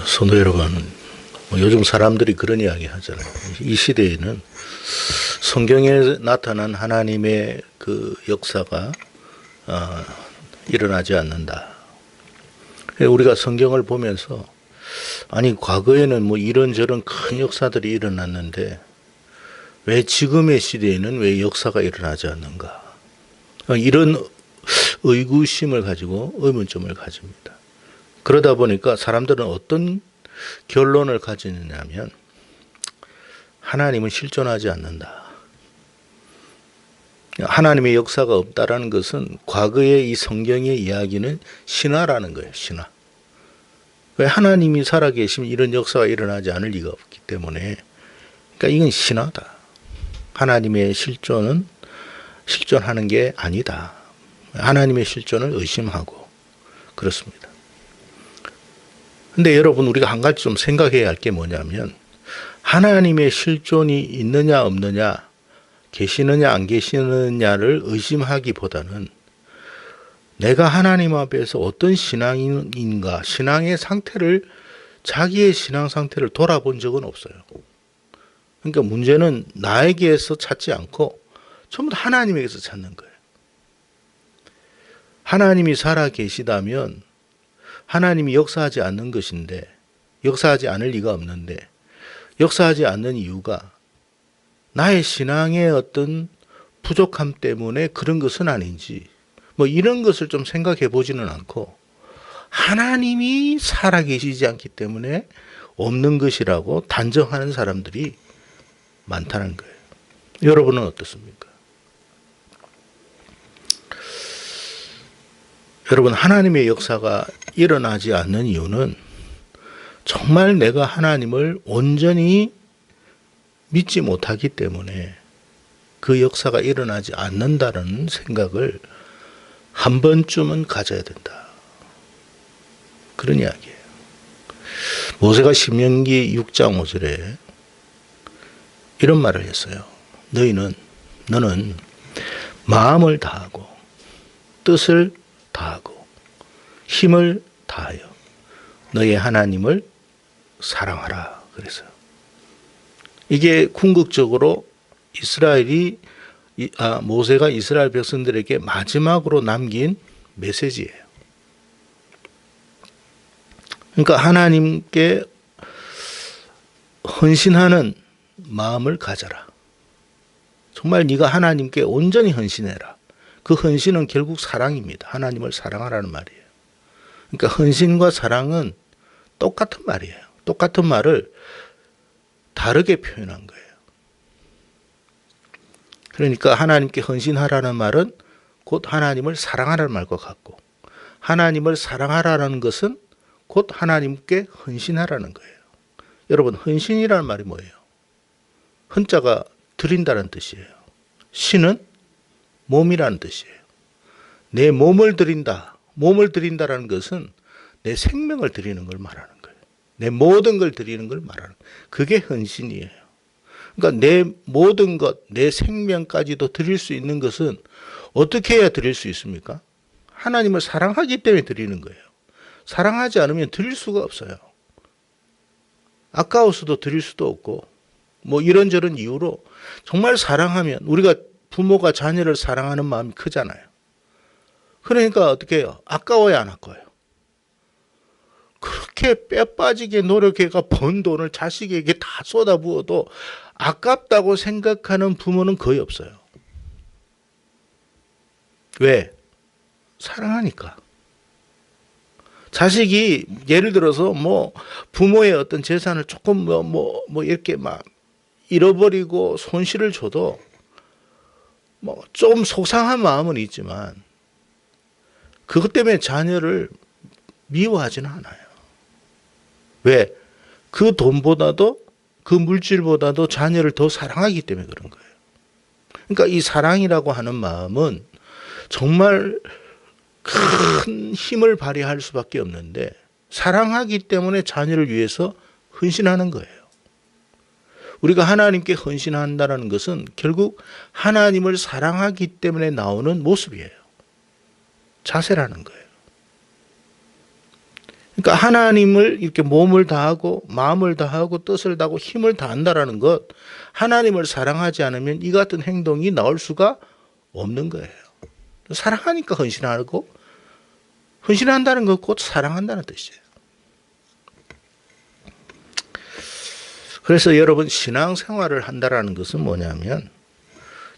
성도 여러분, 요즘 사람들이 그런 이야기 하잖아요. 이 시대에는 성경에 나타난 하나님의 그 역사가 일어나지 않는다. 우리가 성경을 보면서 아니 과거에는 뭐 이런저런 큰 역사들이 일어났는데 왜 지금의 시대에는 왜 역사가 일어나지 않는가? 이런 의구심을 가지고 의문점을 가집니다. 그러다 보니까 사람들은 어떤 결론을 가지느냐면 하나님은 실존하지 않는다. 하나님의 역사가 없다라는 것은 과거의 이 성경의 이야기는 신화라는 거예요. 신화. 왜 하나님이 살아계시면 이런 역사가 일어나지 않을 리가 없기 때문에, 그러니까 이건 신화다. 하나님의 실존하는 게 아니다. 하나님의 실존을 의심하고 그렇습니다. 근데 여러분, 우리가 한 가지 좀 생각해야 할 게 뭐냐면 하나님의 실존이 있느냐 없느냐, 계시느냐 안 계시느냐를 의심하기보다는 내가 하나님 앞에서 어떤 신앙인가, 신앙의 상태를, 자기의 신앙 상태를 돌아본 적은 없어요. 그러니까 문제는 나에게서 찾지 않고 전부 다 하나님에게서 찾는 거예요. 하나님이 살아 계시다면 하나님이 역사하지 않는 것인데, 역사하지 않을 리가 없는데, 역사하지 않는 이유가 나의 신앙의 어떤 부족함 때문에 그런 것은 아닌지, 뭐 이런 것을 좀 생각해 보지는 않고 하나님이 살아계시지 않기 때문에 없는 것이라고 단정하는 사람들이 많다는 거예요. 여러분은 어떻습니까? 여러분, 하나님의 역사가 일어나지 않는 이유는 정말 내가 하나님을 온전히 믿지 못하기 때문에 그 역사가 일어나지 않는다는 생각을 한 번쯤은 가져야 된다. 그런 이야기예요. 모세가 신명기 6장 5절에 이런 말을 했어요. 너는 마음을 다하고 뜻을 다하고 힘을 다하여 너의 하나님을 사랑하라 그래서요. 이게 궁극적으로 모세가 이스라엘 백성들에게 마지막으로 남긴 메시지예요. 그러니까 하나님께 헌신하는 마음을 가져라. 정말 네가 하나님께 온전히 헌신해라. 그 헌신은 결국 사랑입니다. 하나님을 사랑하라는 말이에요. 그러니까 헌신과 사랑은 똑같은 말이에요. 똑같은 말을 다르게 표현한 거예요. 그러니까 하나님께 헌신하라는 말은 곧 하나님을 사랑하라는 말과 같고, 하나님을 사랑하라는 것은 곧 하나님께 헌신하라는 거예요. 여러분, 헌신이라는 말이 뭐예요? 헌자가 드린다는 뜻이에요. 신은 몸이라는 뜻이에요. 내 몸을 드린다. 몸을 드린다라는 것은 내 생명을 드리는 걸 말하는 거예요. 내 모든 걸 드리는 걸 말하는 거예요. 그게 헌신이에요. 그러니까 내 모든 것, 내 생명까지도 드릴 수 있는 것은 어떻게 해야 드릴 수 있습니까? 하나님을 사랑하기 때문에 드리는 거예요. 사랑하지 않으면 드릴 수가 없어요. 아까워서도 드릴 수도 없고, 뭐 이런저런 이유로 정말 사랑하면, 우리가 부모가 자녀를 사랑하는 마음이 크잖아요. 그러니까 어떻게 해요? 아까워야 안 아까워요. 그렇게 뼈 빠지게 노력해가 번 돈을 자식에게 다 쏟아부어도 아깝다고 생각하는 부모는 거의 없어요. 왜? 사랑하니까. 자식이 예를 들어서 뭐 부모의 어떤 재산을 조금 이렇게 막 잃어버리고 손실을 줘도 뭐 좀 속상한 마음은 있지만 그것 때문에 자녀를 미워하지는 않아요. 왜? 그 돈보다도, 그 물질보다도 자녀를 더 사랑하기 때문에 그런 거예요. 그러니까 이 사랑이라고 하는 마음은 정말 큰 힘을 발휘할 수밖에 없는데, 사랑하기 때문에 자녀를 위해서 헌신하는 거예요. 우리가 하나님께 헌신한다는 것은 결국 하나님을 사랑하기 때문에 나오는 모습이에요. 자세라는 거예요. 그러니까 하나님을 이렇게 몸을 다하고 마음을 다하고 뜻을 다하고 힘을 다한다라는 것, 하나님을 사랑하지 않으면 이 같은 행동이 나올 수가 없는 거예요. 사랑하니까 헌신하고, 헌신한다는 것 곧 사랑한다는 뜻이에요. 그래서 여러분, 신앙생활을 한다라는 것은 뭐냐면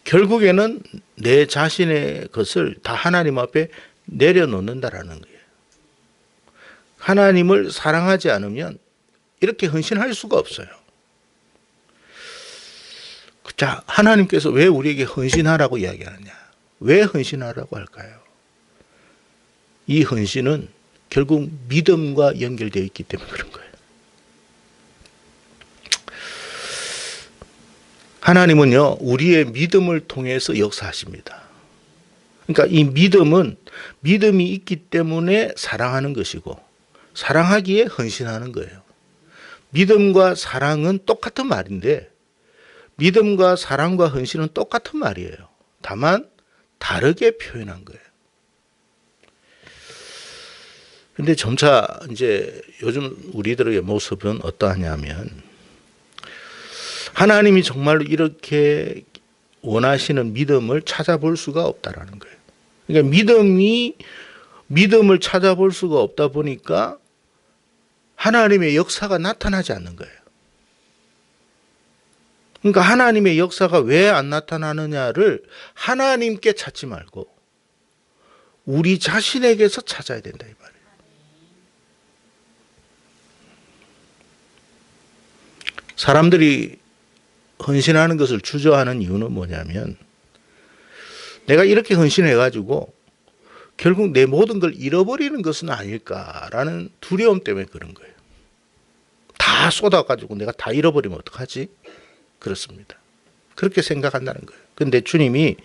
결국에는 내 자신의 것을 다 하나님 앞에 내려놓는다라는 거예요. 하나님을 사랑하지 않으면 이렇게 헌신할 수가 없어요. 자, 하나님께서 왜 우리에게 헌신하라고 이야기하느냐? 왜 헌신하라고 할까요? 이 헌신은 결국 믿음과 연결되어 있기 때문에 그런 거예요. 하나님은요, 우리의 믿음을 통해서 역사하십니다. 그러니까 이 믿음은 믿음이 있기 때문에 사랑하는 것이고, 사랑하기에 헌신하는 거예요. 믿음과 사랑은 똑같은 말인데, 믿음과 사랑과 헌신은 똑같은 말이에요. 다만 다르게 표현한 거예요. 근데 점차 이제 요즘 우리들의 모습은 어떠하냐면, 하나님이 정말로 이렇게 원하시는 믿음을 찾아볼 수가 없다라는 거예요. 그러니까 믿음을 찾아볼 수가 없다 보니까 하나님의 역사가 나타나지 않는 거예요. 그러니까 하나님의 역사가 왜 안 나타나느냐를 하나님께 찾지 말고 우리 자신에게서 찾아야 된다 이 말이에요. 사람들이 헌신하는 것을 주저하는 이유는 뭐냐면, 내가 이렇게 헌신해가지고 결국 내 모든 걸 잃어버리는 것은 아닐까라는 두려움 때문에 그런 거예요. 다 쏟아가지고 내가 다 잃어버리면 어떡하지? 그렇습니다. 그렇게 생각한다는 거예요. 근데 주님이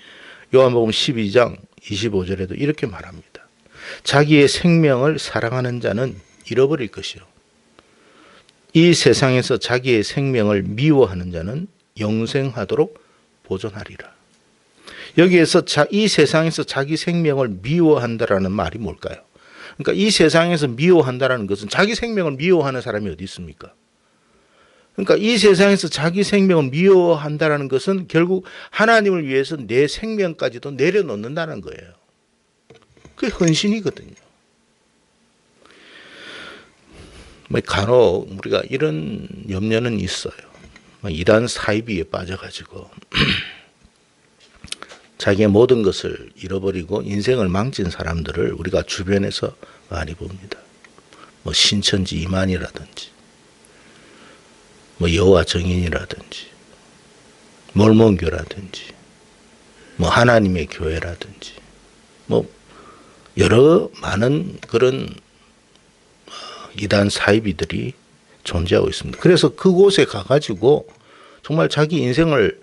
요한복음 12장 25절에도 이렇게 말합니다. 자기의 생명을 사랑하는 자는 잃어버릴 것이요, 이 세상에서 자기의 생명을 미워하는 자는 영생하도록 보존하리라. 여기에서 이 세상에서 자기 생명을 미워한다라는 말이 뭘까요? 그러니까 이 세상에서 미워한다라는 것은 자기 생명을 미워하는 사람이 어디 있습니까? 그러니까 이 세상에서 자기 생명을 미워한다라는 것은 결국 하나님을 위해서 내 생명까지도 내려놓는다는 거예요. 그게 헌신이거든요. 간혹 우리가 이런 염려는 있어요. 이단 사이비에 빠져가지고 자기의 모든 것을 잃어버리고 인생을 망친 사람들을 우리가 주변에서 많이 봅니다. 신천지 이만이라든지, 여호와 증인이라든지, 몰몬교라든지, 하나님의 교회라든지, 여러 많은 그런 이단 사이비들이 존재하고 있습니다. 그래서 그곳에 가가지고 정말 자기 인생을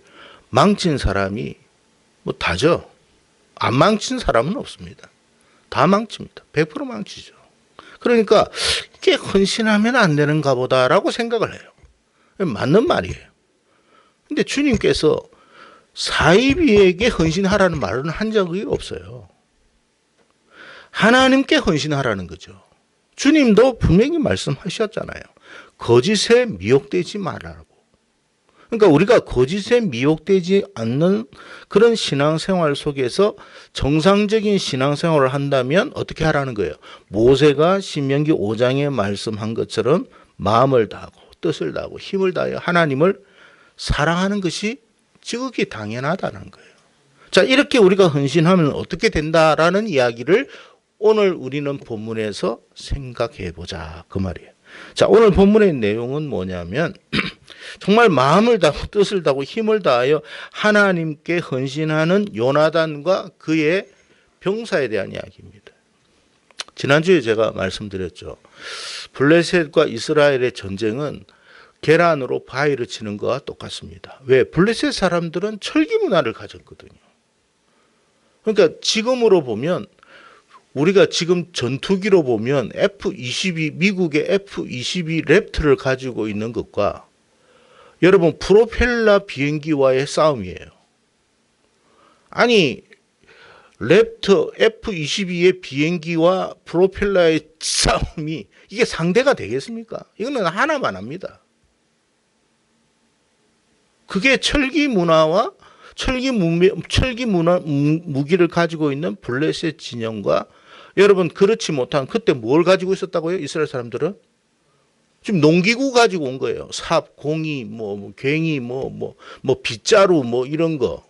망친 사람이 다죠. 안 망친 사람은 없습니다. 다 망칩니다. 100% 망치죠. 그러니까 이게 헌신하면 안 되는가 보다라고 생각을 해요. 맞는 말이에요. 근데 주님께서 사이비에게 헌신하라는 말은 한 적이 없어요. 하나님께 헌신하라는 거죠. 주님도 분명히 말씀하셨잖아요. 거짓에 미혹되지 말라고. 그러니까 우리가 거짓에 미혹되지 않는 그런 신앙생활 속에서 정상적인 신앙생활을 한다면 어떻게 하라는 거예요? 모세가 신명기 5장에 말씀한 것처럼 마음을 다하고 뜻을 다하고 힘을 다하여 하나님을 사랑하는 것이 지극히 당연하다는 거예요. 자, 이렇게 우리가 헌신하면 어떻게 된다라는 이야기를 오늘 우리는 본문에서 생각해 보자 그 말이에요. 자, 오늘 본문의 내용은 뭐냐면 정말 마음을 다하고 뜻을 다하고 힘을 다하여 하나님께 헌신하는 요나단과 그의 병사에 대한 이야기입니다. 지난주에 제가 말씀드렸죠. 블레셋과 이스라엘의 전쟁은 계란으로 바위를 치는 것과 똑같습니다. 왜? 블레셋 사람들은 철기 문화를 가졌거든요. 그러니까 지금으로 보면 우리가 지금 전투기로 보면 F-22 미국의 F-22 랩터를 가지고 있는 것과 여러분 프로펠러 비행기와의 싸움이에요. 아니 랩터 F-22의 비행기와 프로펠러의 싸움이 이게 상대가 되겠습니까? 이거는 하나만 합니다. 그게 철기 문화와 철기 무기를 가지고 있는 블레셋 진영과 여러분 그렇지 못한 그때 뭘 가지고 있었다고요? 이스라엘 사람들은 지금 농기구 가지고 온 거예요. 삽, 공이, 괭이, 빗자루, 이런 거,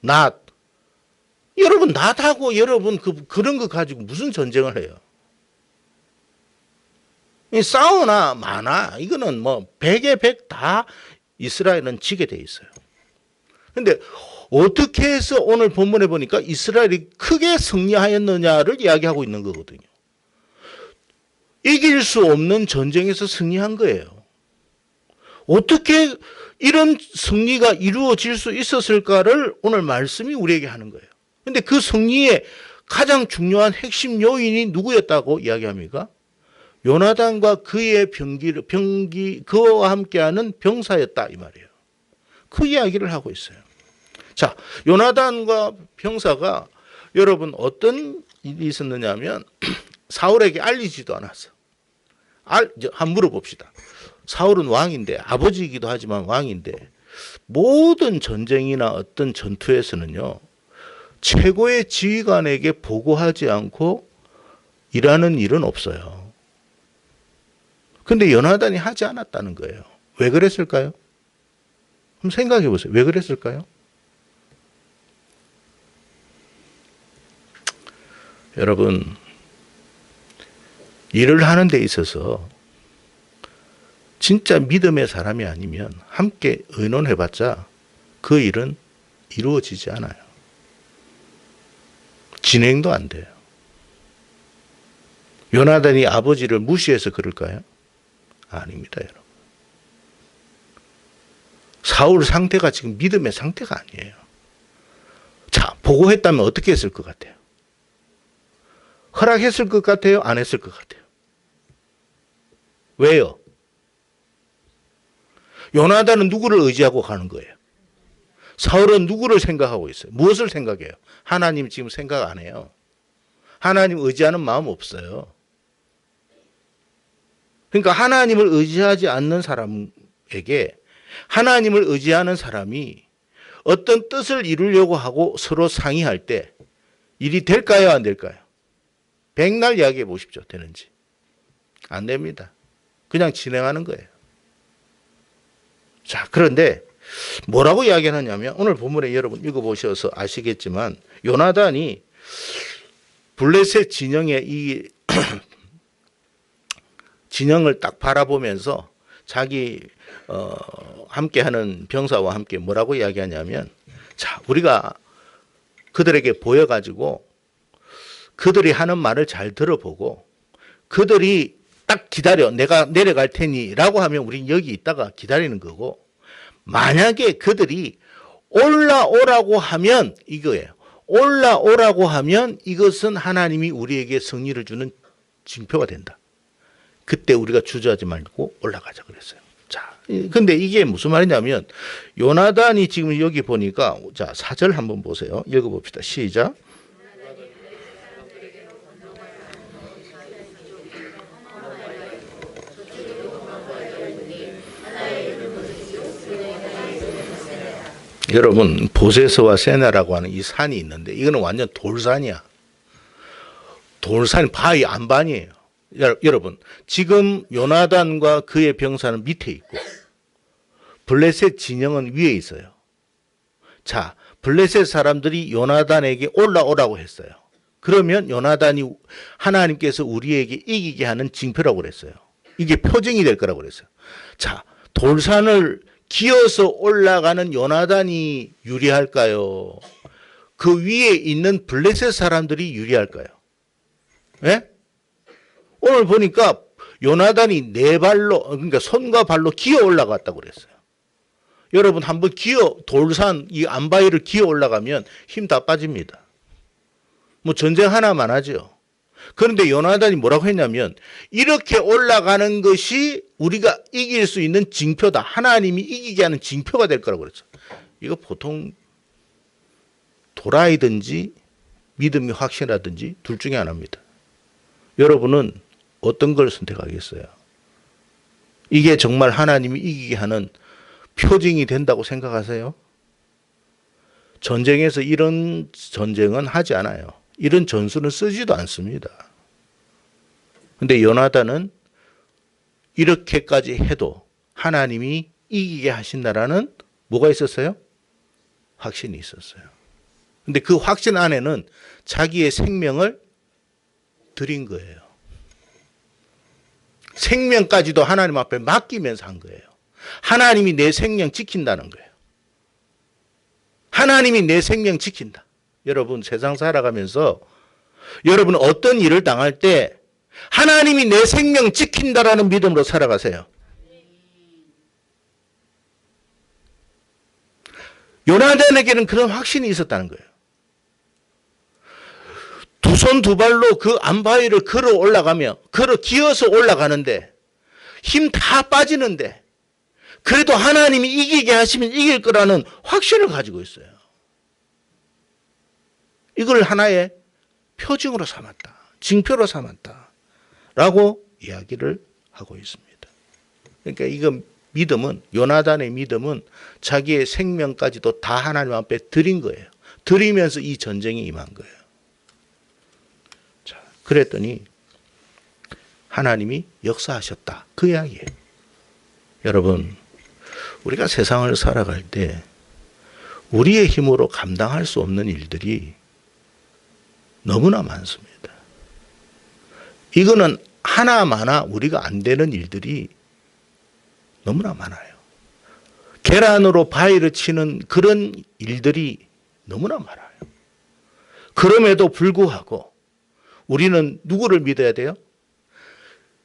낫. 여러분 낫하고 여러분 그런 거 가지고 무슨 전쟁을 해요? 싸우나 마나 이거는 100에 100 다 이스라엘은 지게 돼 있어요. 근데 어떻게 해서 오늘 본문에 보니까 이스라엘이 크게 승리하였느냐를 이야기하고 있는 거거든요. 이길 수 없는 전쟁에서 승리한 거예요. 어떻게 이런 승리가 이루어질 수 있었을까를 오늘 말씀이 우리에게 하는 거예요. 근데 그 승리의 가장 중요한 핵심 요인이 누구였다고 이야기합니까? 요나단과 그의 그와 함께하는 병사였다 이 말이에요. 그 이야기를 하고 있어요. 자, 요나단과 병사가 여러분 어떤 일이 있었느냐 하면 사울에게 알리지도 않았어. 한번 물어봅시다. 사울은 왕인데 아버지이기도 하지만 왕인데 모든 전쟁이나 어떤 전투에서는요. 최고의 지휘관에게 보고하지 않고 일하는 일은 없어요. 근데 요나단이 하지 않았다는 거예요. 왜 그랬을까요? 한번 생각해 보세요. 왜 그랬을까요? 여러분, 일을 하는 데 있어서 진짜 믿음의 사람이 아니면 함께 의논해봤자 그 일은 이루어지지 않아요. 진행도 안 돼요. 요나단이 아버지를 무시해서 그럴까요? 아닙니다, 여러분. 사울 상태가 지금 믿음의 상태가 아니에요. 자, 보고했다면 어떻게 했을 것 같아요? 허락했을 것 같아요? 안 했을 것 같아요? 왜요? 요나단은 누구를 의지하고 가는 거예요? 사울은 누구를 생각하고 있어요? 무엇을 생각해요? 하나님 지금 생각 안 해요. 하나님 의지하는 마음 없어요. 그러니까 하나님을 의지하지 않는 사람에게 하나님을 의지하는 사람이 어떤 뜻을 이루려고 하고 서로 상의할 때 일이 될까요? 안 될까요? 백날 이야기해 보십시오. 되는지. 안 됩니다. 그냥 진행하는 거예요. 자, 그런데 뭐라고 이야기하느냐면 오늘 본문에 여러분 읽어보셔서 아시겠지만 요나단이 블레셋 진영의 이 진영을 딱 바라보면서 자기 함께하는 병사와 함께 뭐라고 이야기하냐면 자, 우리가 그들에게 보여가지고 그들이 하는 말을 잘 들어보고 그들이 딱 기다려 내가 내려갈 테니 라고 하면 우린 여기 있다가 기다리는 거고 만약에 그들이 올라오라고 하면 이거예요. 올라오라고 하면 이것은 하나님이 우리에게 승리를 주는 징표가 된다. 그때 우리가 주저하지 말고 올라가자 그랬어요. 자, 근데 이게 무슨 말이냐면 요나단이 지금 여기 보니까 자, 4절 한번 보세요. 읽어봅시다. 시작. 여러분 보세서와 세나라고 하는 이 산이 있는데 이거는 완전 돌산이야. 돌산 바위 안반이에요. 여러분 지금 요나단과 그의 병사는 밑에 있고 블레셋 진영은 위에 있어요. 자, 블레셋 사람들이 요나단에게 올라오라고 했어요. 그러면 요나단이 하나님께서 우리에게 이기게 하는 징표라고 그랬어요. 이게 표징이 될 거라고 그랬어요. 자, 돌산을 기어서 올라가는 요나단이 유리할까요? 그 위에 있는 블레셋 사람들이 유리할까요? 예? 오늘 보니까 요나단이 네 발로, 그러니까 손과 발로 기어 올라갔다고 그랬어요. 여러분 한번 돌산 이 안바위를 기어 올라가면 힘 다 빠집니다. 뭐 전쟁 하나만 하죠. 그런데 요나단이 뭐라고 했냐면 이렇게 올라가는 것이 우리가 이길 수 있는 징표다. 하나님이 이기게 하는 징표가 될 거라고 그랬죠. 이거 보통 도라이든지 믿음이 확신하든지 둘 중에 하나입니다. 여러분은 어떤 걸 선택하겠어요? 이게 정말 하나님이 이기게 하는 표징이 된다고 생각하세요? 전쟁에서 이런 전쟁은 하지 않아요. 이런 전술은 쓰지도 않습니다. 근데 요나단은 이렇게까지 해도 하나님이 이기게 하신다라는 뭐가 있었어요? 확신이 있었어요. 근데 그 확신 안에는 자기의 생명을 드린 거예요. 생명까지도 하나님 앞에 맡기면서 한 거예요. 하나님이 내 생명 지킨다는 거예요. 하나님이 내 생명 지킨다. 여러분 세상 살아가면서 여러분 어떤 일을 당할 때 하나님이 내 생명 지킨다라는 믿음으로 살아가세요. 요나단에게는 그런 확신이 있었다는 거예요. 두 손 두 발로 그 암바위를 걸어 올라가며 기어서 올라가는데 힘 다 빠지는데 그래도 하나님이 이기게 하시면 이길 거라는 확신을 가지고 있어요. 이걸 하나의 표징으로 삼았다. 징표로 삼았다. 라고 이야기를 하고 있습니다. 그러니까 이거 믿음은, 요나단의 믿음은 자기의 생명까지도 다 하나님 앞에 드린 거예요. 드리면서 이 전쟁에 임한 거예요. 자, 그랬더니 하나님이 역사하셨다. 그 이야기예요. 여러분, 우리가 세상을 살아갈 때 우리의 힘으로 감당할 수 없는 일들이 너무나 많습니다. 이거는 하나마나 우리가 안 되는 일들이 너무나 많아요. 계란으로 바위를 치는 그런 일들이 너무나 많아요. 그럼에도 불구하고 우리는 누구를 믿어야 돼요?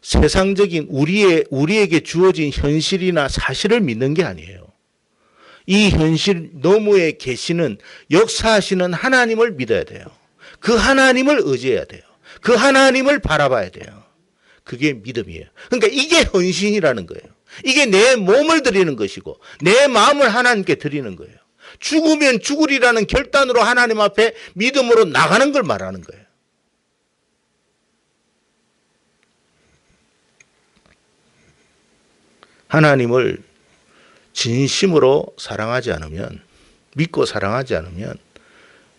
세상적인 우리에게 주어진 현실이나 사실을 믿는 게 아니에요. 이 현실 너머에 계시는 역사하시는 하나님을 믿어야 돼요. 그 하나님을 의지해야 돼요. 그 하나님을 바라봐야 돼요. 그게 믿음이에요. 그러니까 이게 헌신이라는 거예요. 이게 내 몸을 드리는 것이고 내 마음을 하나님께 드리는 거예요. 죽으면 죽으리라는 결단으로 하나님 앞에 믿음으로 나가는 걸 말하는 거예요. 하나님을 진심으로 사랑하지 않으면, 믿고 사랑하지 않으면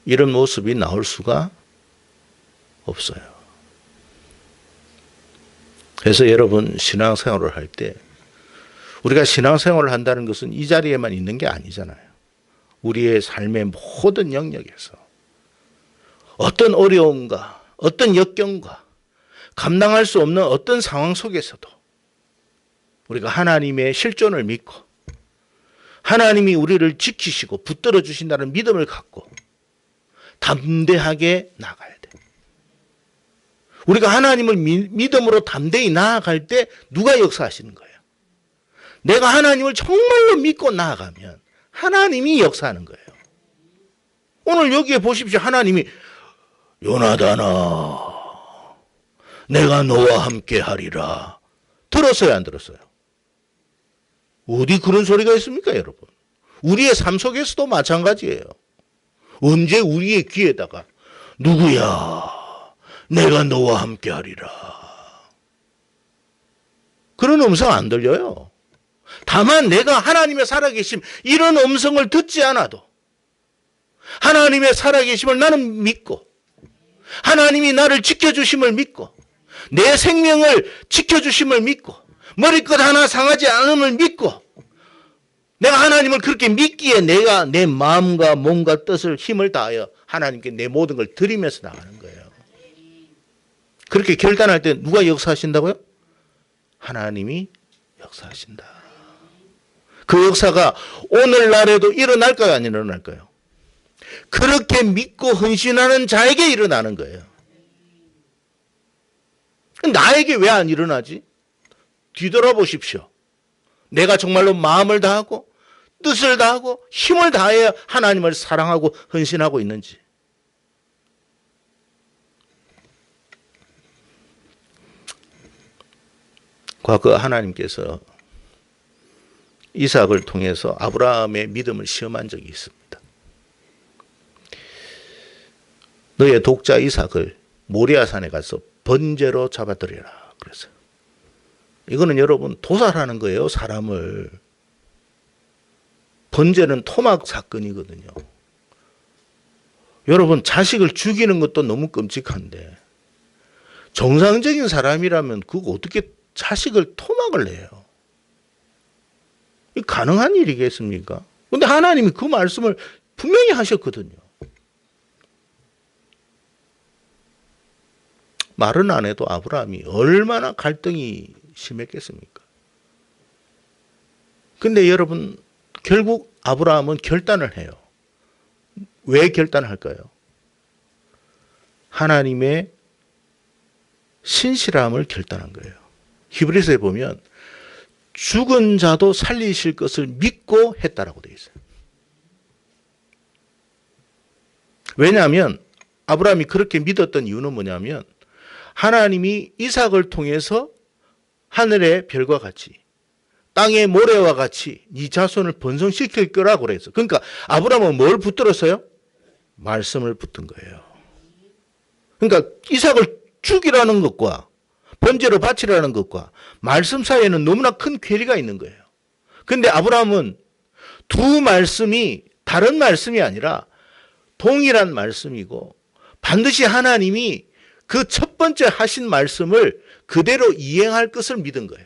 이런 모습이 나올 수가 없어요. 그래서 여러분 신앙생활을 할 때 우리가 신앙생활을 한다는 것은 이 자리에만 있는 게 아니잖아요. 우리의 삶의 모든 영역에서 어떤 어려움과 어떤 역경과 감당할 수 없는 어떤 상황 속에서도 우리가 하나님의 실존을 믿고 하나님이 우리를 지키시고 붙들어 주신다는 믿음을 갖고 담대하게 나가야 돼. 우리가 하나님을 믿음으로 담대히 나아갈 때 누가 역사하시는 거예요? 내가 하나님을 정말로 믿고 나아가면 하나님이 역사하는 거예요. 오늘 여기에 보십시오. 하나님이 요나단아 내가 너와 함께 하리라. 들었어요, 안 들었어요? 어디 그런 소리가 있습니까, 여러분? 우리의 삶 속에서도 마찬가지예요. 언제 우리의 귀에다가 누구야 내가 너와 함께 하리라. 그런 음성 안 들려요. 다만 내가 하나님의 살아계심 이런 음성을 듣지 않아도 하나님의 살아계심을 나는 믿고 하나님이 나를 지켜주심을 믿고 내 생명을 지켜주심을 믿고 머리끝 하나 상하지 않음을 믿고 내가 하나님을 그렇게 믿기에 내가 내 마음과 몸과 뜻을 힘을 다하여 하나님께 내 모든 걸 드리면서 나가는 거예요. 그렇게 결단할 때 누가 역사하신다고요? 하나님이 역사하신다. 그 역사가 오늘날에도 일어날까요? 안 일어날까요? 그렇게 믿고 헌신하는 자에게 일어나는 거예요. 나에게 왜 안 일어나지? 뒤돌아보십시오. 내가 정말로 마음을 다하고 뜻을 다하고 힘을 다해 하나님을 사랑하고 헌신하고 있는지. 과거 하나님께서 이삭을 통해서 아브라함의 믿음을 시험한 적이 있습니다. 너의 그의 독자 이삭을 모리아산에 가서 번제로 잡아들여라 그랬어요. 이거는 여러분 도살하는 거예요. 사람을. 번제는 토막 사건이거든요. 여러분 자식을 죽이는 것도 너무 끔찍한데 정상적인 사람이라면 그거 어떻게 자식을 토막을 내요? 이 가능한 일이겠습니까? 근데 하나님이 그 말씀을 분명히 하셨거든요. 말은 안 해도 아브라함이 얼마나 갈등이 심했겠습니까? 근데 여러분 결국 아브라함은 결단을 해요. 왜 결단할까요? 하나님의 신실함을 결단한 거예요. 히브리서에 보면 죽은 자도 살리실 것을 믿고 했다라고 되어 있어요. 왜냐하면 아브라함이 그렇게 믿었던 이유는 뭐냐면 하나님이 이삭을 통해서 하늘의 별과 같이 땅의 모래와 같이 네 자손을 번성시킬 거라고 그랬어. 그러니까 아브라함은 뭘 붙들었어요? 말씀을 붙든 거예요. 그러니까 이삭을 죽이라는 것과 번제로 바치라는 것과 말씀 사이에는 너무나 큰 괴리가 있는 거예요. 그런데 아브라함은 두 말씀이 다른 말씀이 아니라 동일한 말씀이고 반드시 하나님이 그 첫 번째 하신 말씀을 그대로 이행할 것을 믿은 거예요.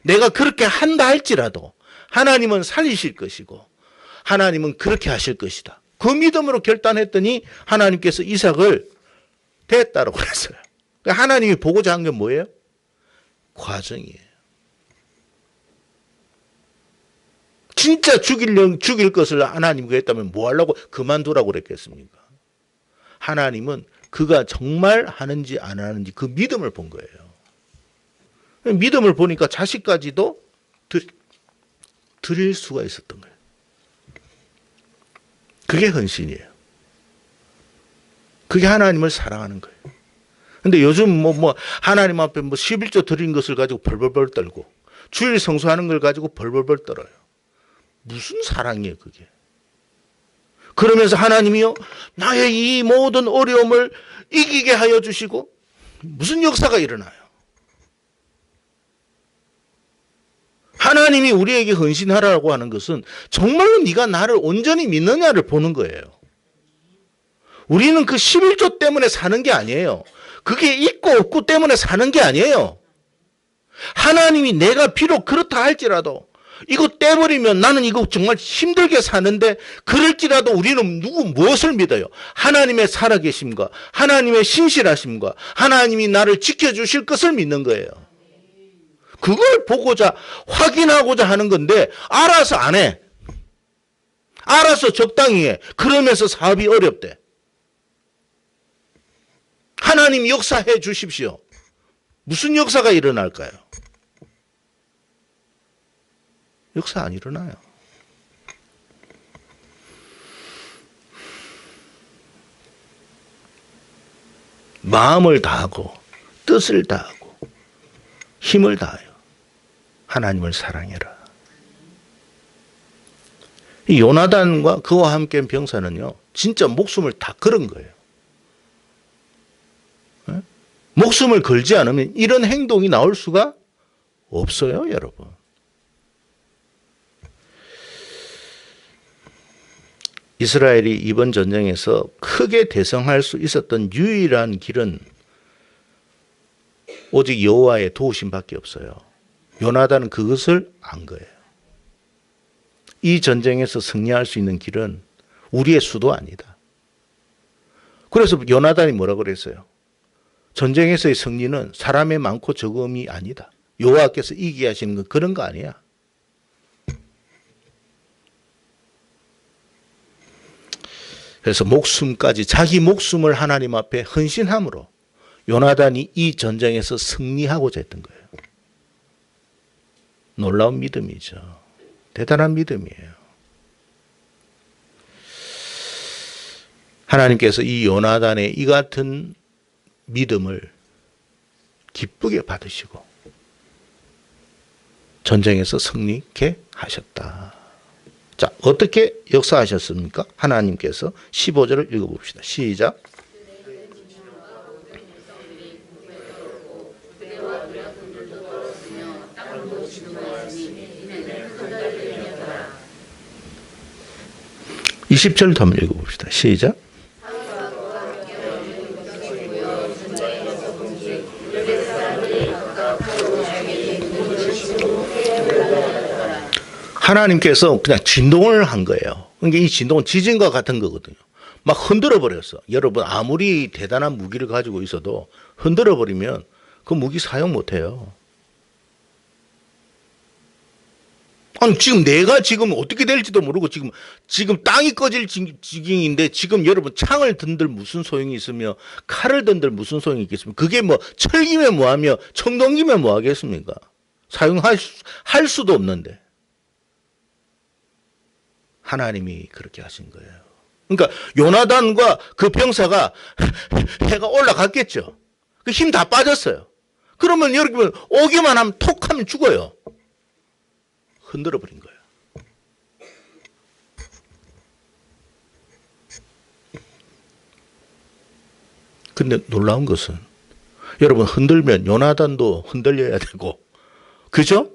내가 그렇게 한다 할지라도 하나님은 살리실 것이고 하나님은 그렇게 하실 것이다. 그 믿음으로 결단했더니 하나님께서 이삭을 됐다라고 그랬어요. 하나님이 보고자 한 게 뭐예요? 과정이에요. 진짜 죽일 것을 하나님께 했다면 뭐 하려고 그만두라고 그랬겠습니까? 하나님은 그가 정말 하는지 안 하는지 그 믿음을 본 거예요. 믿음을 보니까 자식까지도 드릴 수가 있었던 거예요. 그게 헌신이에요. 그게 하나님을 사랑하는 거예요. 근데 요즘 하나님 앞에 11조 드린 것을 가지고 벌벌벌 떨고 주일 성수하는 걸 가지고 벌벌벌 떨어요. 무슨 사랑이에요, 그게. 그러면서 하나님이요, 나의 이 모든 어려움을 이기게 하여 주시고 무슨 역사가 일어나요? 하나님이 우리에게 헌신하라고 하는 것은 정말로 네가 나를 온전히 믿느냐를 보는 거예요. 우리는 그 11조 때문에 사는 게 아니에요. 그게 있고 없고 때문에 사는 게 아니에요. 하나님이 내가 비록 그렇다 할지라도 이거 떼버리면 나는 이거 정말 힘들게 사는데 그럴지라도 우리는 무엇을 믿어요? 하나님의 살아계심과 하나님의 신실하심과 하나님이 나를 지켜주실 것을 믿는 거예요. 그걸 보고자 확인하고자 하는 건데 알아서 안 해. 알아서 적당히 해. 그러면서 사업이 어렵대. 하나님 역사해 주십시오. 무슨 역사가 일어날까요? 역사 안 일어나요. 마음을 다하고 뜻을 다하고 힘을 다하여 하나님을 사랑해라. 이 요나단과 그와 함께한 병사는요, 진짜 목숨을 다 걸은 거예요. 목숨을 걸지 않으면 이런 행동이 나올 수가 없어요, 여러분. 이스라엘이 이번 전쟁에서 크게 대성할 수 있었던 유일한 길은 오직 여호와의 도우심밖에 없어요. 요나단은 그것을 안 거예요. 이 전쟁에서 승리할 수 있는 길은 우리의 수도 아니다. 그래서 요나단이 뭐라고 그랬어요? 전쟁에서의 승리는 사람의 많고 적음이 아니다. 여호와께서 이기게 하시는 건 그런 거 아니야. 그래서 목숨까지 자기 목숨을 하나님 앞에 헌신함으로 요나단이 이 전쟁에서 승리하고자 했던 거예요. 놀라운 믿음이죠. 대단한 믿음이에요. 하나님께서 이 요나단의 이 같은 믿음을 기쁘게 받으시고 전쟁에서 승리케 하셨다. 자, 어떻게 역사하셨습니까? 하나님께서 15절을 읽어봅시다. 시작. 20절도 한번 읽어봅시다. 시작. 하나님께서 그냥 진동을 한 거예요. 그러니까 이 진동은 지진과 같은 거거든요. 막 흔들어 버렸어. 여러분 아무리 대단한 무기를 가지고 있어도 흔들어 버리면 그 무기 사용 못 해요. 아니 지금 내가 지금 어떻게 될지도 모르고 지금 땅이 꺼질 지경인데 지금 여러분 창을 든들 무슨 소용이 있으며 칼을 든들 무슨 소용이 있겠습니까? 그게 뭐 철기면 뭐하며 청동기면 뭐하겠습니까? 할 수도 없는데. 하나님이 그렇게 하신 거예요. 그러니까 요나단과 그 병사가 해가 올라갔겠죠. 그 힘 다 빠졌어요. 그러면 여러분 오기만 하면 톡 하면 죽어요. 흔들어 버린 거예요. 근데 놀라운 것은 여러분 흔들면 요나단도 흔들려야 되고 그죠?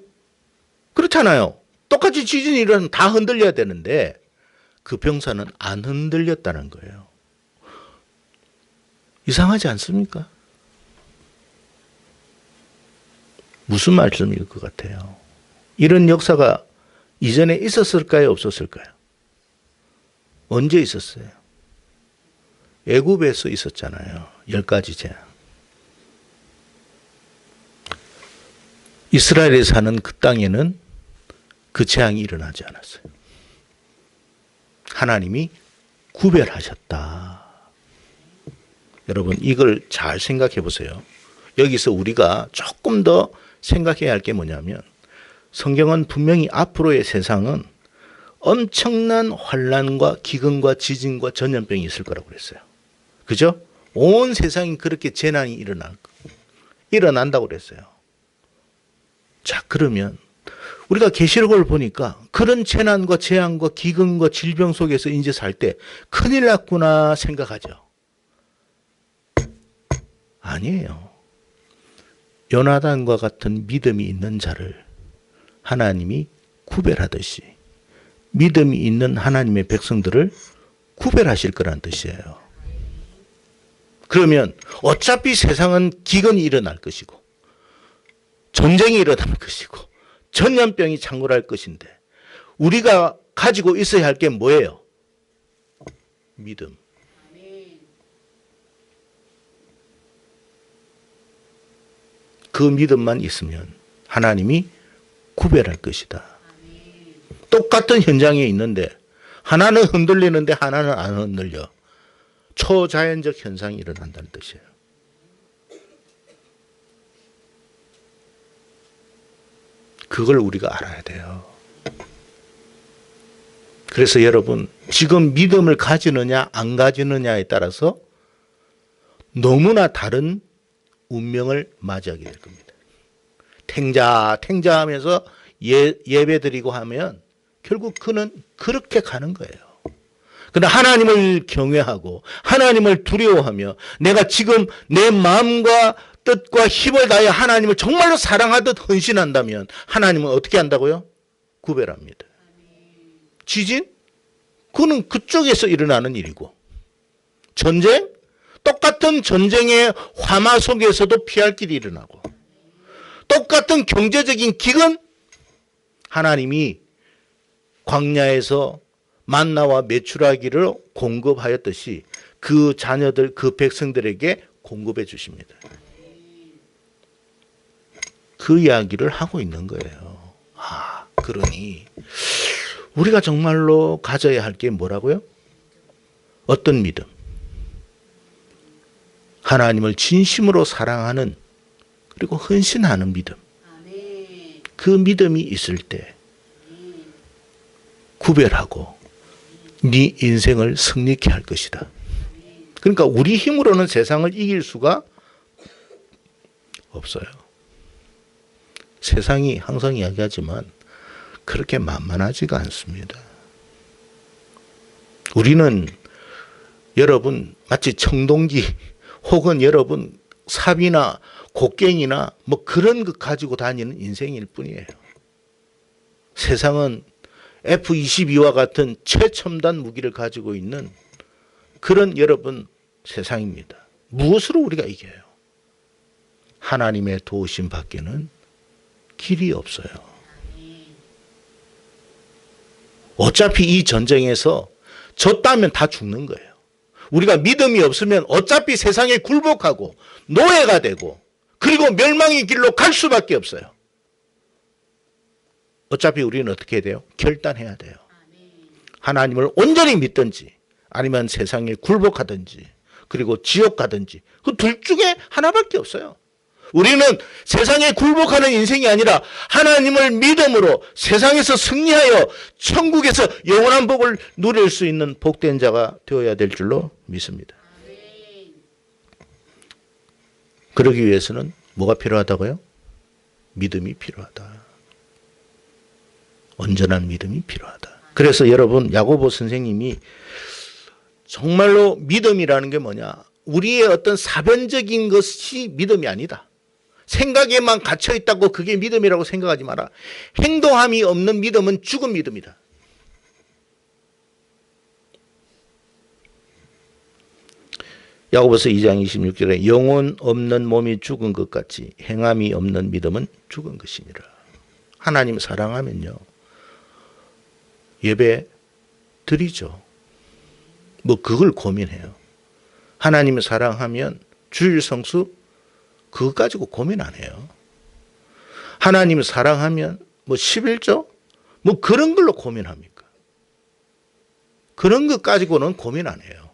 그렇잖아요. 똑같이 지진이 일어나면 다 흔들려야 되는데 그 병사는 안 흔들렸다는 거예요. 이상하지 않습니까? 무슨 말씀일 것 같아요? 이런 역사가 이전에 있었을까요? 없었을까요? 언제 있었어요? 애굽에서 있었잖아요. 10가지 재앙. 이스라엘에 사는 그 땅에는 그 재앙이 일어나지 않았어요. 하나님이 구별하셨다. 여러분 이걸 잘 생각해 보세요. 여기서 우리가 조금 더 생각해야 할 게 뭐냐면 성경은 분명히 앞으로의 세상은 엄청난 환난과 기근과 지진과 전염병이 있을 거라고 그랬어요. 그죠? 온 세상이 그렇게 재난이 일어난다고 그랬어요. 자, 그러면 우리가 계시록을 보니까 그런 재난과 재앙과 기근과 질병 속에서 이제 살 때 큰일 났구나 생각하죠. 아니에요. 요나단과 같은 믿음이 있는 자를 하나님이 구별하듯이 믿음이 있는 하나님의 백성들을 구별하실 거란 뜻이에요. 그러면 어차피 세상은 기근이 일어날 것이고 전쟁이 일어날 것이고 전염병이 창궐할 것인데 우리가 가지고 있어야 할 게 뭐예요? 믿음. 그 믿음만 있으면 하나님이 구별할 것이다. 똑같은 현장에 있는데 하나는 흔들리는데 하나는 안 흔들려. 초자연적 현상이 일어난다는 뜻이에요. 그걸 우리가 알아야 돼요. 그래서 여러분 지금 믿음을 가지느냐 안 가지느냐에 따라서 너무나 다른 운명을 맞이하게 될 겁니다. 탱자하면서 예배 드리고 하면 결국 그는 그렇게 가는 거예요. 그러나 하나님을 경외하고 하나님을 두려워하며 내가 지금 내 마음과 뜻과 힘을 다해 하나님을 정말로 사랑하듯 헌신한다면 하나님은 어떻게 한다고요? 구별합니다. 지진? 그는 그쪽에서 일어나는 일이고 전쟁? 똑같은 전쟁의 화마 속에서도 피할 길이 일어나고 똑같은 경제적인 기근? 하나님이 광야에서 만나와 메추라기를 공급하였듯이 그 자녀들, 그 백성들에게 공급해 주십니다. 그 이야기를 하고 있는 거예요. 그러니 우리가 정말로 가져야 할 게 뭐라고요? 어떤 믿음? 하나님을 진심으로 사랑하는 그리고 헌신하는 믿음. 그 믿음이 있을 때 구별하고 네 인생을 승리케 할 것이다. 그러니까 우리 힘으로는 세상을 이길 수가 없어요. 세상이 항상 이야기하지만 그렇게 만만하지가 않습니다. 우리는 여러분 마치 청동기 혹은 여러분 삽이나 곡괭이나 뭐 그런 것 가지고 다니는 인생일 뿐이에요. 세상은 F-22와 같은 최첨단 무기를 가지고 있는 그런 여러분 세상입니다. 무엇으로 우리가 이겨요? 하나님의 도우심 밖에는 길이 없어요. 어차피 이 전쟁에서 졌다면 다 죽는 거예요. 우리가 믿음이 없으면 어차피 세상에 굴복하고 노예가 되고 그리고 멸망의 길로 갈 수밖에 없어요. 어차피 우리는 어떻게 해야 돼요? 결단해야 돼요. 하나님을 온전히 믿든지 아니면 세상에 굴복하든지 그리고 지옥 가든지 그 둘 중에 하나밖에 없어요. 우리는 세상에 굴복하는 인생이 아니라 하나님을 믿음으로 세상에서 승리하여 천국에서 영원한 복을 누릴 수 있는 복된 자가 되어야 될 줄로 믿습니다. 그러기 위해서는 뭐가 필요하다고요? 믿음이 필요하다. 온전한 믿음이 필요하다. 그래서 여러분 야고보 선생님이 정말로 믿음이라는 게 뭐냐? 우리의 어떤 사변적인 것이 믿음이 아니다. 생각에만 갇혀 있다고 그게 믿음이라고 생각하지 마라. 행동함이 없는 믿음은 죽은 믿음이다. 야고보서 2장 26절에 영혼 없는 몸이 죽은 것 같이 행함이 없는 믿음은 죽은 것이니라. 하나님 사랑하면요. 예배 드리죠. 뭐 그걸 고민해요. 하나님을 사랑하면 주일 성수 그거 가지고 고민 안 해요. 하나님을 사랑하면 뭐 11조 뭐 그런 걸로 고민합니까? 그런 것 가지고는 고민 안 해요.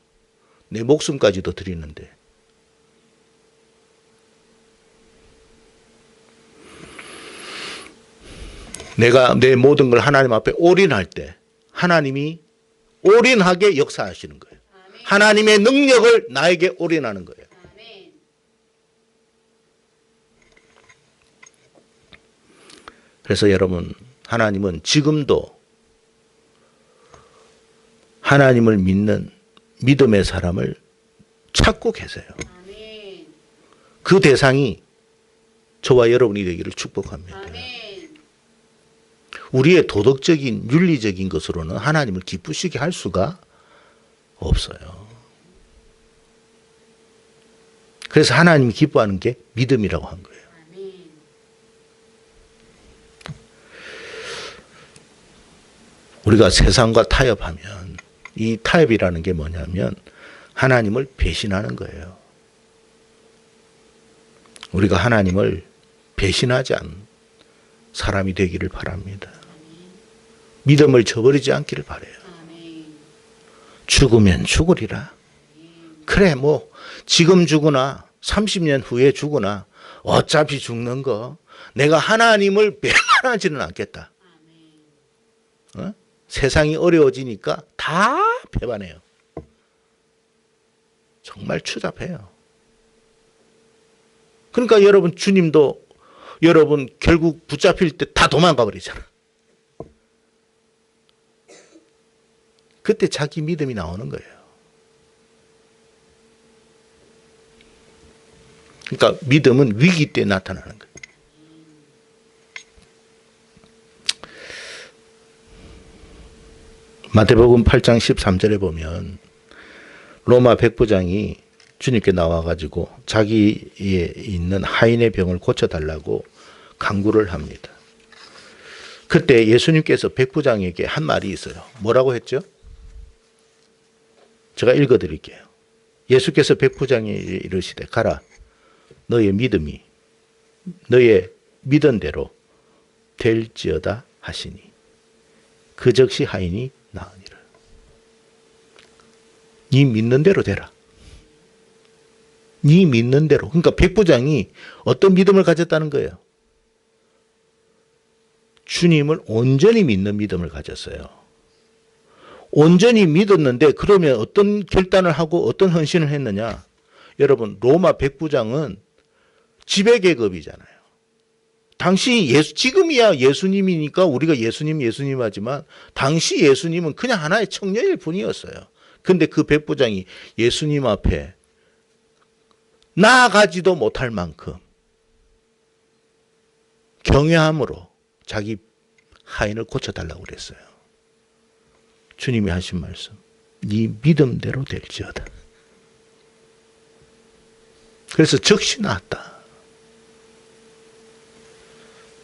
내 목숨까지도 드리는데. 내가 내 모든 걸 하나님 앞에 올인할 때 하나님이 올인하게 역사하시는 거예요. 하나님의 능력을 나에게 올인하는 거예요. 그래서 여러분, 하나님은 지금도 하나님을 믿는 믿음의 사람을 찾고 계세요. 그 대상이 저와 여러분이 되기를 축복합니다. 우리의 도덕적인 윤리적인 것으로는 하나님을 기쁘시게 할 수가 없어요. 그래서 하나님이 기뻐하는 게 믿음이라고 한 거예요. 우리가 세상과 타협하면 이 타협이라는 게 뭐냐면 하나님을 배신하는 거예요. 우리가 하나님을 배신하지 않은 사람이 되기를 바랍니다. 믿음을 저버리지 않기를 바라요. 죽으면 죽으리라. 그래 뭐 지금 죽으나 30년 후에 죽으나 어차피 죽는 거 내가 하나님을 배반하지는 않겠다. 어? 세상이 어려워지니까 다 배반해요. 정말 추잡해요. 그러니까 여러분 주님도 여러분 결국 붙잡힐 때 다 도망가 버리잖아. 그때 자기 믿음이 나오는 거예요. 그러니까 믿음은 위기 때 나타나는 거예요. 마태복음 8장 13절에 보면 로마 백부장이 주님께 나와가지고 자기에 있는 하인의 병을 고쳐달라고 간구를 합니다. 그때 예수님께서 백부장에게 한 말이 있어요. 뭐라고 했죠? 제가 읽어드릴게요. 예수께서 백부장에게 이르시되 가라. 너의 믿음이 너의 믿은 대로 될지어다 하시니 그 즉시 하인이 나으니라. 네 믿는 대로 되라. 네 믿는 대로. 그러니까 백부장이 어떤 믿음을 가졌다는 거예요? 주님을 온전히 믿는 믿음을 가졌어요. 온전히 믿었는데 그러면 어떤 결단을 하고 어떤 헌신을 했느냐? 여러분 로마 백부장은 지배계급이잖아요. 당시 지금이야 예수님이니까 우리가 예수님 하지만 당시 예수님은 그냥 하나의 청년일 뿐이었어요. 근데 그 백부장이 예수님 앞에 나아가지도 못할 만큼 경외함으로 자기 하인을 고쳐달라고 그랬어요. 주님이 하신 말씀. 네 믿음대로 될지어다. 그래서 적시 나왔다.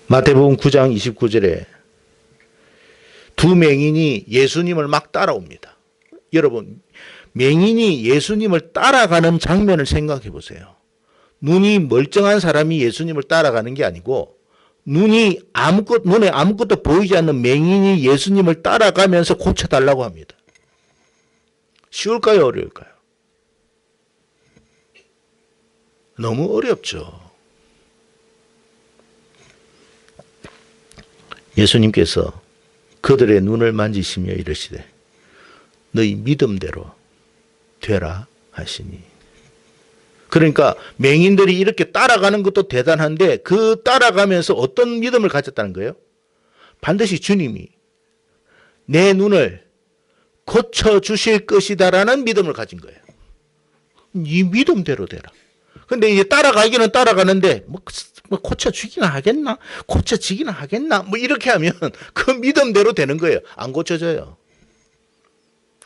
마태복음 9장 29절에 두 맹인이 예수님을 막 따라옵니다. 여러분, 맹인이 예수님을 따라가는 장면을 생각해 보세요. 눈이 멀쩡한 사람이 예수님을 따라가는 게 아니고 눈에 아무것도 보이지 않는 맹인이 예수님을 따라가면서 고쳐달라고 합니다. 쉬울까요? 어려울까요? 너무 어렵죠. 예수님께서 그들의 눈을 만지시며 이르시되 너희 믿음대로 되라 하시니. 그러니까 맹인들이 이렇게 따라가는 것도 대단한데 그 따라가면서 어떤 믿음을 가졌다는 거예요? 반드시 주님이 내 눈을 고쳐주실 것이다라는 믿음을 가진 거예요. 이 믿음대로 되라. 근데 이제 따라가기는 따라가는데 뭐 고쳐주기나 하겠나? 고쳐지기나 하겠나? 뭐 이렇게 하면 그 믿음대로 되는 거예요. 안 고쳐져요.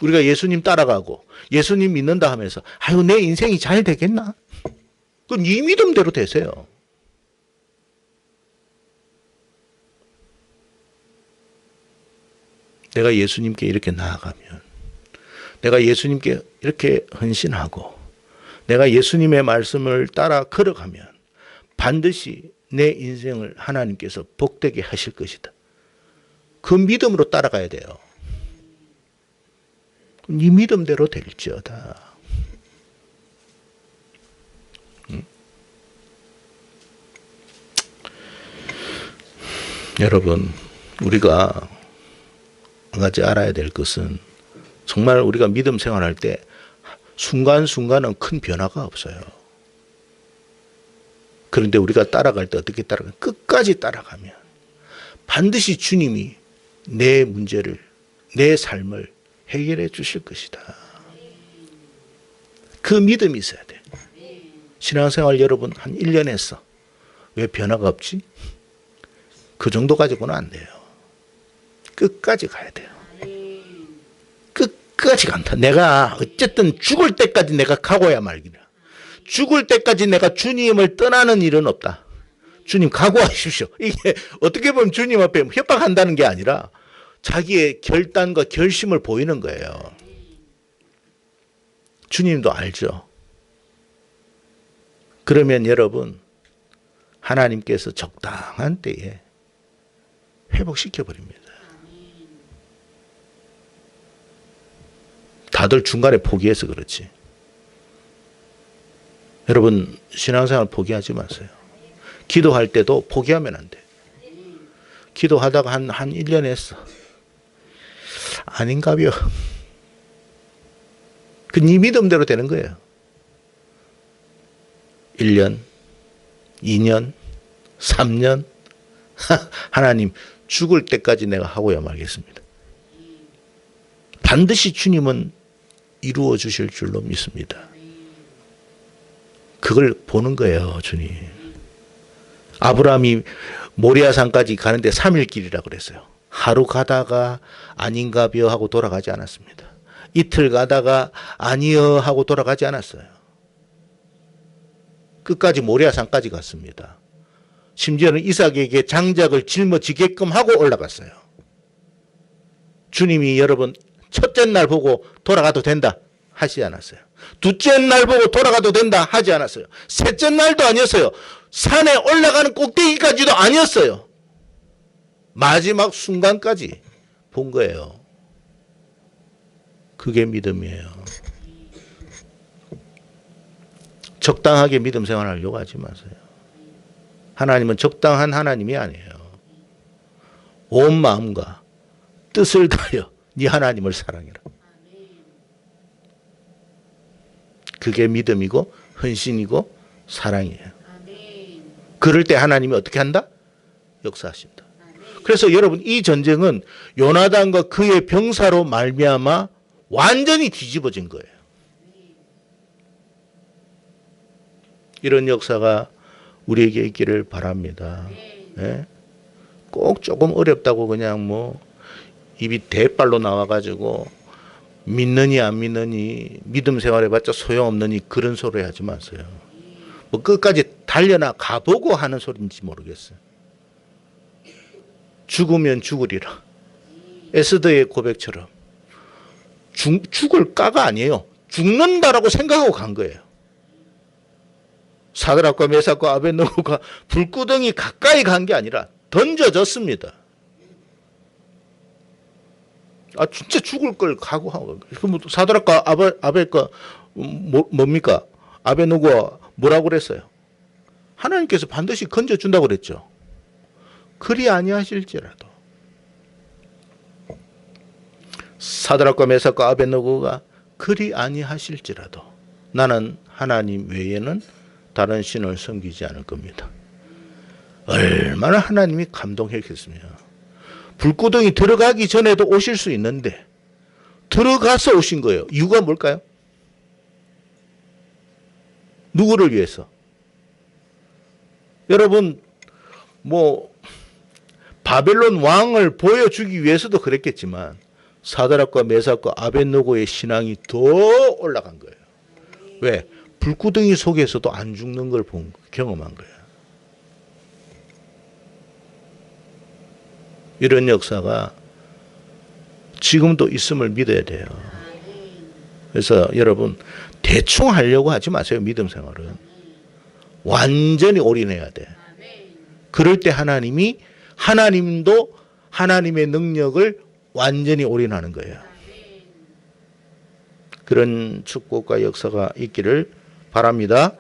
우리가 예수님 따라가고 예수님 믿는다 하면서 아유 내 인생이 잘 되겠나? 그건 이 믿음대로 되세요. 내가 예수님께 이렇게 나아가면, 내가 예수님께 이렇게 헌신하고 내가 예수님의 말씀을 따라 걸어가면 반드시 내 인생을 하나님께서 복되게 하실 것이다. 그 믿음으로 따라가야 돼요. 네 믿음대로 될지어다. 여러분, 우리가 한 가지 알아야 될 것은 정말 우리가 믿음 생활할 때 순간순간은 큰 변화가 없어요. 그런데 우리가 따라갈 때 어떻게 따라가면 끝까지 따라가면 반드시 주님이 내 문제를, 내 삶을 해결해 주실 것이다. 그 믿음이 있어야 돼. 신앙생활 여러분 한 1년 했어. 왜 변화가 없지? 그 정도 가지고는 안 돼요. 끝까지 가야 돼요. 끝까지 간다. 내가 어쨌든 죽을 때까지 내가 가고야 말기라. 죽을 때까지 내가 주님을 떠나는 일은 없다. 주님 각오하십시오. 이게 어떻게 보면 주님 앞에 협박한다는 게 아니라 자기의 결단과 결심을 보이는 거예요. 주님도 알죠. 그러면 여러분, 하나님께서 적당한 때에 회복시켜 버립니다. 다들 중간에 포기해서 그렇지. 여러분, 신앙생활 포기하지 마세요. 기도할 때도 포기하면 안 돼. 기도하다가 한 1년 했어. 아닌가벼. 그 네 믿음대로 되는 거예요. 1년, 2년, 3년. 하나님, 죽을 때까지 내가 하고야 말겠습니다. 반드시 주님은 이루어 주실 줄로 믿습니다. 그걸 보는 거예요, 주님. 아브라함이 모리아산까지 가는데 3일 길이라고 그랬어요. 하루 가다가 아닌가벼 하고 돌아가지 않았습니다. 이틀 가다가 아니여 하고 돌아가지 않았어요. 끝까지 모리아산까지 갔습니다. 심지어는 이삭에게 장작을 짊어지게끔 하고 올라갔어요. 주님이 여러분 첫째 날 보고 돌아가도 된다 하지 않았어요. 둘째 날 보고 돌아가도 된다 하지 않았어요. 셋째 날도 아니었어요. 산에 올라가는 꼭대기까지도 아니었어요. 마지막 순간까지 본 거예요. 그게 믿음이에요. 적당하게 믿음 생활하려고 하지 마세요. 하나님은 적당한 하나님이 아니에요. 온 마음과 뜻을 다하여 네 하나님을 사랑해라. 그게 믿음이고 헌신이고 사랑이에요. 그럴 때 하나님이 어떻게 한다? 역사하신다. 그래서 여러분, 이 전쟁은 요나단과 그의 병사로 말미암아 완전히 뒤집어진 거예요. 이런 역사가 우리에게 있기를 바랍니다. 네? 꼭 조금 어렵다고 그냥 뭐 입이 대빨로 나와가지고 믿느니 안 믿느니 믿음 생활해봤자 소용없느니 그런 소리 하지 마세요. 뭐 끝까지 달려나 가보고 하는 소리인지 모르겠어요. 죽으면 죽으리라. 에스더의 고백처럼 죽을 까가 아니에요. 죽는다라고 생각하고 간 거예요. 사드락과 메삭과 아벳느고가 불구덩이 가까이 간 게 아니라 던져졌습니다. 진짜 죽을 걸 각오하고. 그럼 사드락과 아벳과 뭡니까? 아벳느고가 뭐라고 그랬어요? 하나님께서 반드시 건져준다고 그랬죠. 그리 아니하실지라도. 사드락과 메삭과 아벳느고가 그리 아니하실지라도 나는 하나님 외에는 다른 신을 섬기지 않을 겁니다. 얼마나 하나님이 감동했겠습니까? 불구덩이 들어가기 전에도 오실 수 있는데 들어가서 오신 거예요. 이유가 뭘까요? 누구를 위해서? 여러분 바벨론 왕을 보여주기 위해서도 그랬겠지만 사드락과 메삭과 아벳느고의 신앙이 더 올라간 거예요. 왜? 불구덩이 속에서도 안 죽는 걸 경험한 거예요. 이런 역사가 지금도 있음을 믿어야 돼요. 그래서 여러분 대충 하려고 하지 마세요. 믿음 생활은 완전히 올인해야 돼. 그럴 때 하나님도 하나님의 능력을 완전히 올인하는 거예요. 그런 축복과 역사가 있기를 바랍니다.